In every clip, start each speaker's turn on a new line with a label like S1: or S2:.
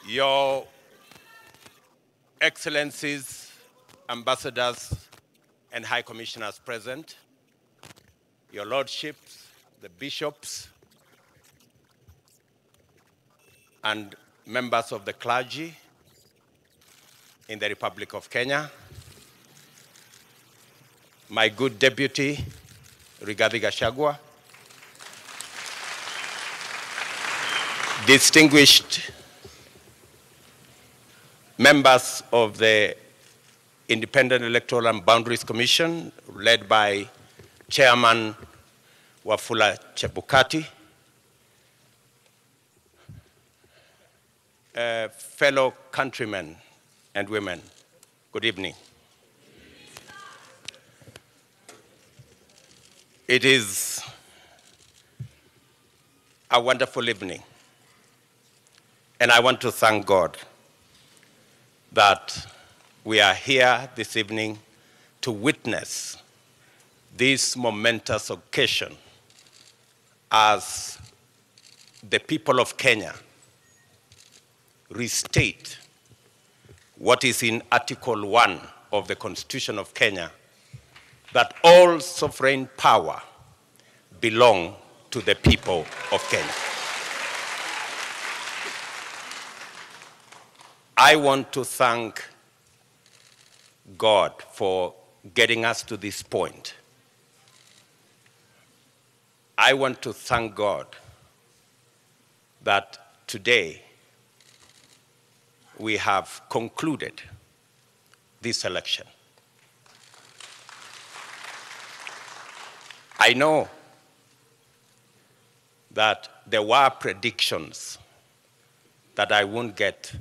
S1: Your Excellencies, Ambassadors, and High Commissioners present, Your Lordships, the Bishops, and members of the clergy in the Republic of Kenya, my good Deputy, Rigathi Gachagua, distinguished members of the Independent Electoral and Boundaries Commission, led by Chairman Wafula Chebukati, fellow countrymen and women, good evening. It is a wonderful evening, and I want to thank God that we are here this evening to witness this momentous occasion as the people of Kenya restate what is in Article 1 of the Constitution of Kenya, that all sovereign power belong to the people of Kenya. I want to thank God for getting us to this point. I want to thank God that today we have concluded this election. I know that there were predictions that I won't get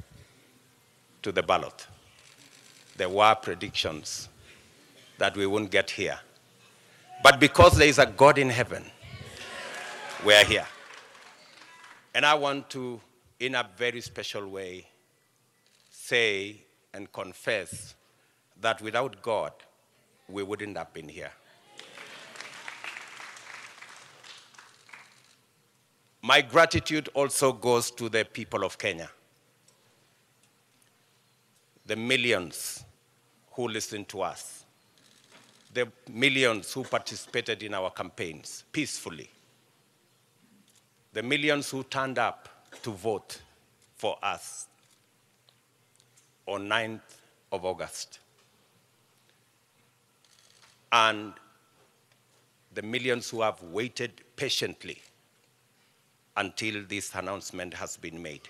S1: to the ballot. There were predictions that we won't get here. But because there is a God in heaven, we are here. And I want to, in a very special way, say and confess that without God, we wouldn't have been here. My gratitude also goes to the people of Kenya, the millions who listened to us, the millions who participated in our campaigns peacefully, the millions who turned up to vote for us on 9th of August, and the millions who have waited patiently until this announcement has been made.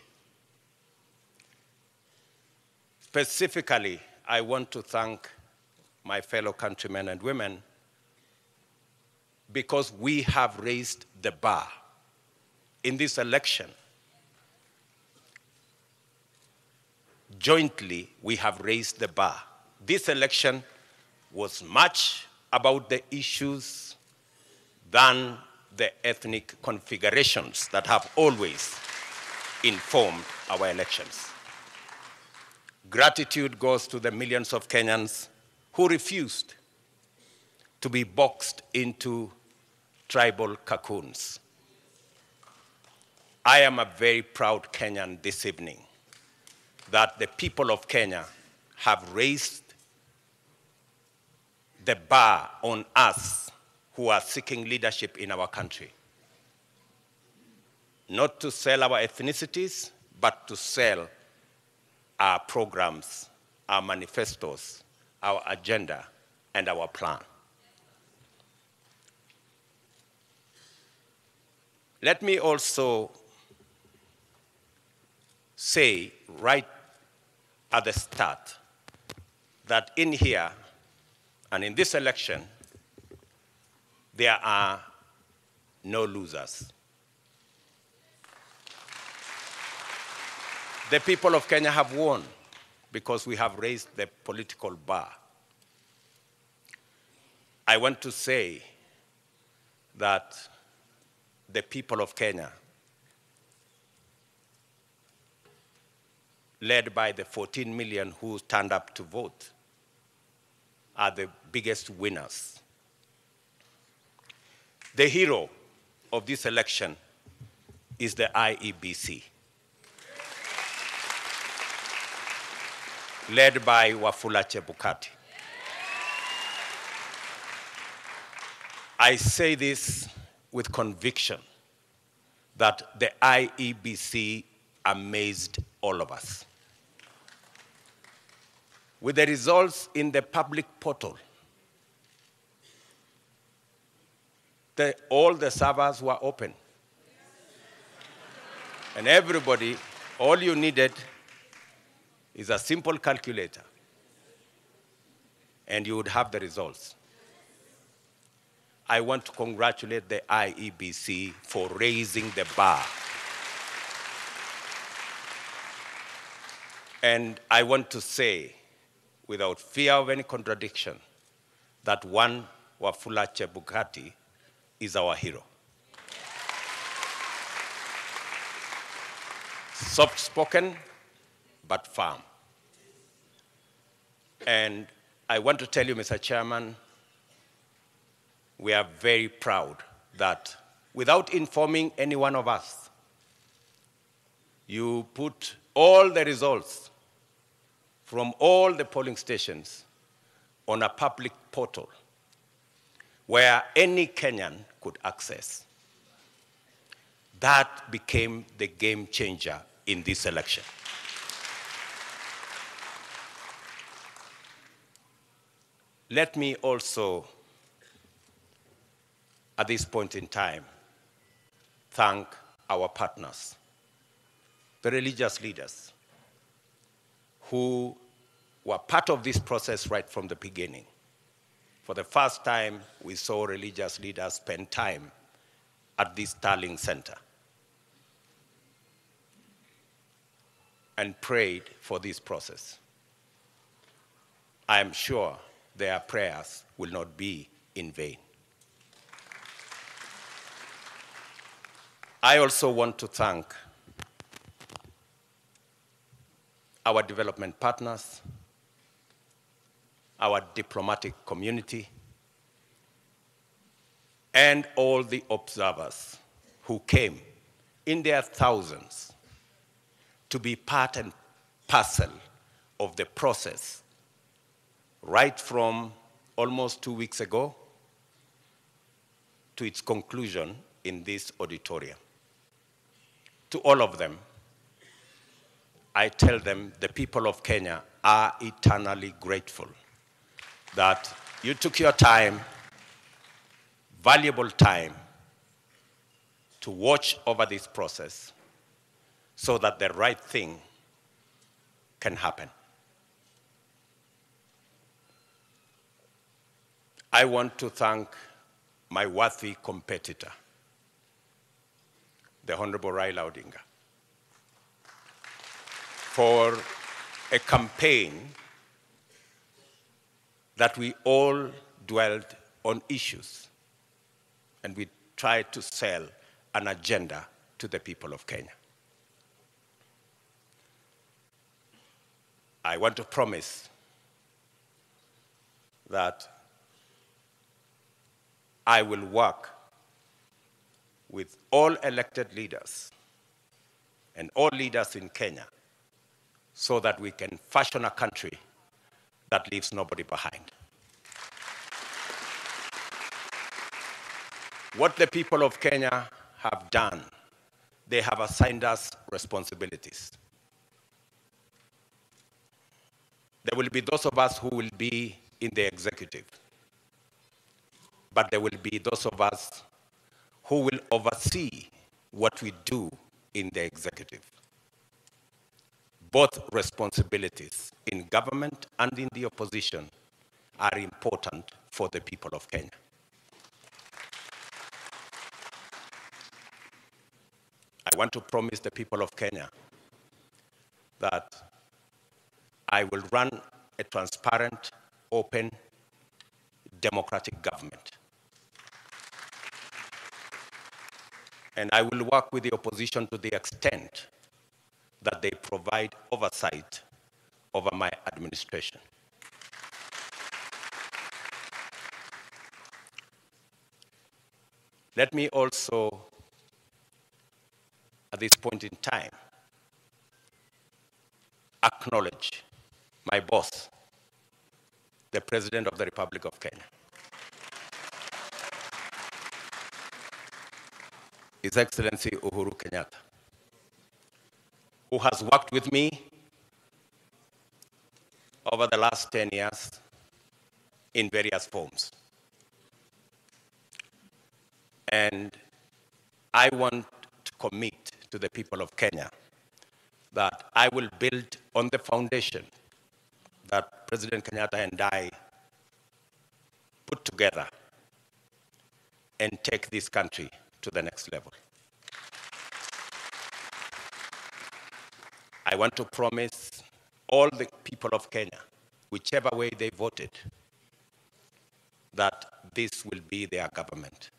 S1: Specifically, I want to thank my fellow countrymen and women because we have raised the bar in this election. Jointly, we have raised the bar. This election was much about the issues than the ethnic configurations that have always informed our elections. Gratitude goes to the millions of Kenyans who refused to be boxed into tribal cocoons. I am a very proud Kenyan this evening that the people of Kenya have raised the bar on us who are seeking leadership in our country. Not to sell our ethnicities, but to sell our programs, our manifestos, our agenda, and our plan. Let me also say right at the start that in here and in this election, there are no losers. The people of Kenya have won because we have raised the political bar. I want to say that the people of Kenya, led by the 14 million who turned up to vote, are the biggest winners. The hero of this election is the IEBC. led by Wafula Chebukati. I say this with conviction that the IEBC amazed all of us. With the results in the public portal, all the servers were open. And everybody, all you needed is a simple calculator, and you would have the results. I want to congratulate the IEBC for raising the bar. And I want to say, without fear of any contradiction, that one Wafula Chebukati is our hero. Soft-spoken, but firm. And I want to tell you, Mr. Chairman, we are very proud that without informing any one of us, you put all the results from all the polling stations on a public portal where any Kenyan could access. That became the game changer in this election. Let me also, at this point in time, thank our partners, the religious leaders, who were part of this process right from the beginning. For the first time, we saw religious leaders spend time at this Starling Center and prayed for this process. I am sure their prayers will not be in vain. I also want to thank our development partners, our diplomatic community, and all the observers who came in their thousands to be part and parcel of the process right from almost 2 weeks ago to its conclusion in this auditorium. To all of them, I tell them the people of Kenya are eternally grateful that you took your time, valuable time, to watch over this process so that the right thing can happen. I want to thank my worthy competitor, the Honorable Raila Odinga, for a campaign that we all dwelled on issues, and we tried to sell an agenda to the people of Kenya. I want to promise that I will work with all elected leaders and all leaders in Kenya so that we can fashion a country that leaves nobody behind. What the people of Kenya have done, they have assigned us responsibilities. There will be those of us who will be in the executive, but there will be those of us who will oversee what we do in the executive. Both responsibilities in government and in the opposition are important for the people of Kenya. I want to promise the people of Kenya that I will run a transparent, open, democratic government. And I will work with the opposition to the extent that they provide oversight over my administration. Let me also, at this point in time, acknowledge my boss, the President of the Republic of Kenya, His Excellency Uhuru Kenyatta, who has worked with me over the last 10 years in various forms. And I want to commit to the people of Kenya that I will build on the foundation that President Kenyatta and I put together and take this country to the next level. I want to promise all the people of Kenya, whichever way they voted, that this will be their government.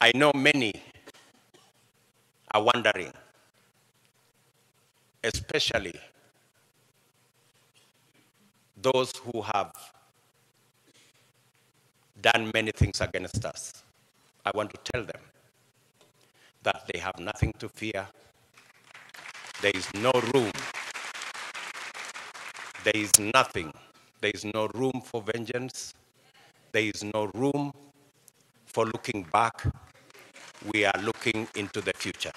S1: I know many are wondering, especially those who have done many things against us. I want to tell them that they have nothing to fear. There is no room. There is nothing. There is no room for vengeance. There is no room for looking back. We are looking into the future.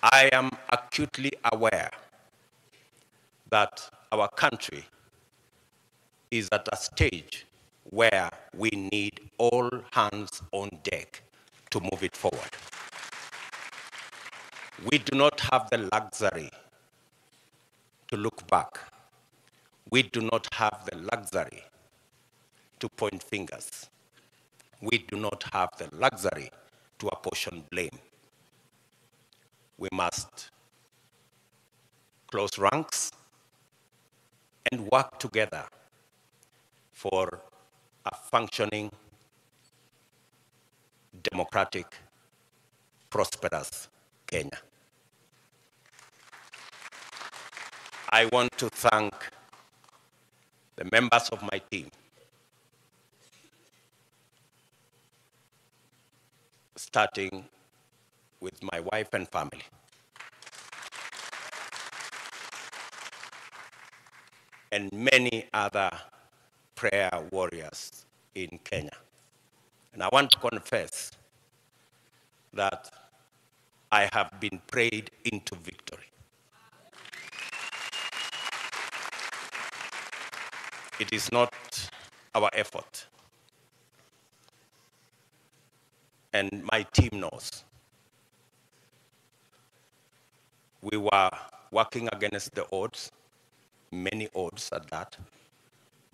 S1: I am acutely aware that our country is at a stage where we need all hands on deck to move it forward. We do not have the luxury to look back. We do not have the luxury to point fingers. We do not have the luxury to apportion blame. We must close ranks and work together for a functioning, democratic, prosperous Kenya. I want to thank the members of my team, starting with my wife and family, and many other prayer warriors in Kenya. And I want to confess that I have been prayed into victory. It is not our effort. And my team knows. We were working against the odds, many odds at that.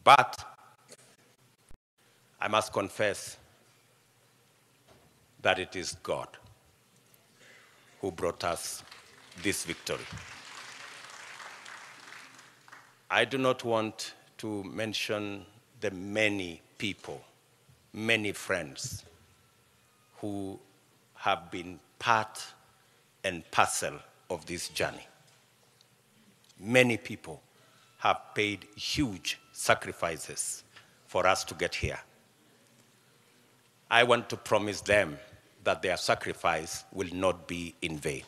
S1: But I must confess that it is God who brought us this victory. I do not want to mention the many people, many friends who have been part and parcel of this journey. Many people have paid huge sacrifices for us to get here. I want to promise them that their sacrifice will not be in vain.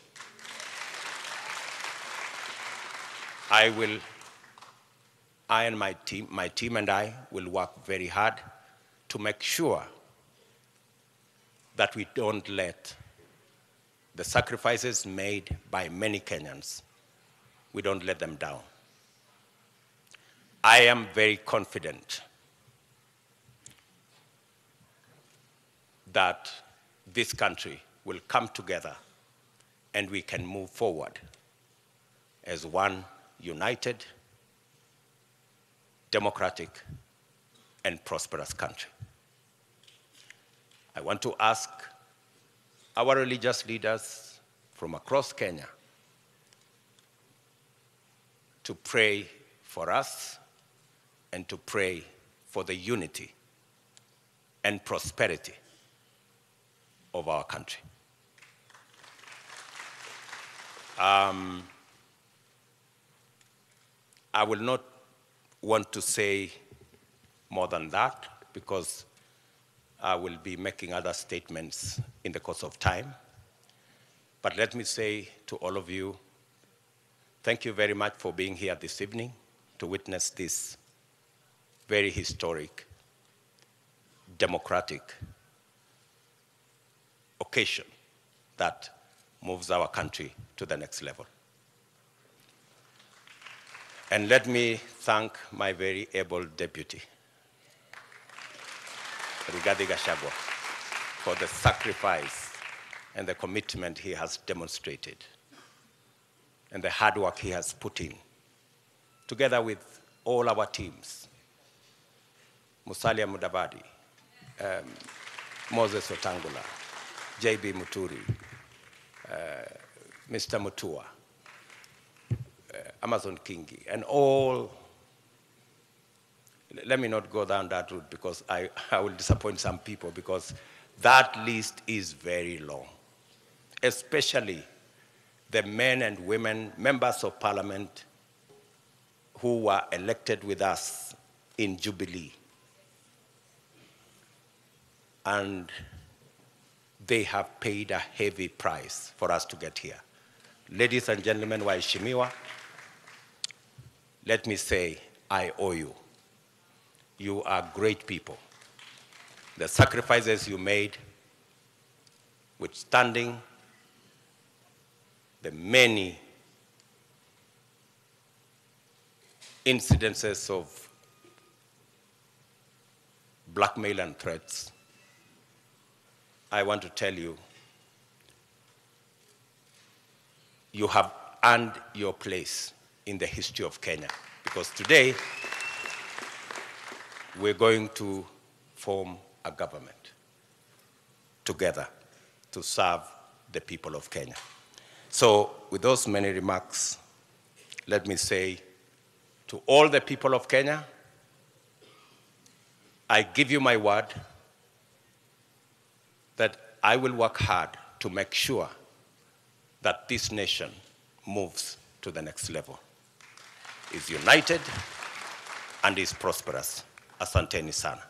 S1: I and my team and I will work very hard to make sure that we don't let the sacrifices made by many Kenyans, we don't let them down. I am very confident that this country will come together and we can move forward as one united, democratic, and prosperous country. I want to ask our religious leaders from across Kenya to pray for us and to pray for the unity and prosperity of our country. I will not want to say more than that because I will be making other statements in the course of time. But let me say to all of you Thank you very much for being here this evening to witness this very historic, democratic occasion that moves our country to the next level. And let me thank my very able deputy, Rigathi Gachagua, for the sacrifice and the commitment he has demonstrated and the hard work he has put in, together with all our teams, Musalia Mudavadi, Moses Wetangula, J.B. Muturi, Mr. Mutua, Amazon Kingi, and all. Let me not go down that route because I will disappoint some people, because that list is very long, especially the men and women, members of parliament who were elected with us in Jubilee. And they have paid a heavy price for us to get here. Ladies and gentlemen, waheshimiwa, let me say, I owe you. You are great people. The sacrifices you made, withstanding the many incidences of blackmail and threats, I want to tell you, you have earned your place in the history of Kenya, because today we're going to form a government together to serve the people of Kenya. So with those many remarks, let me say to all the people of Kenya, I give you my word that I will work hard to make sure that this nation moves to the next level, is united and is prosperous. Asanteni sana.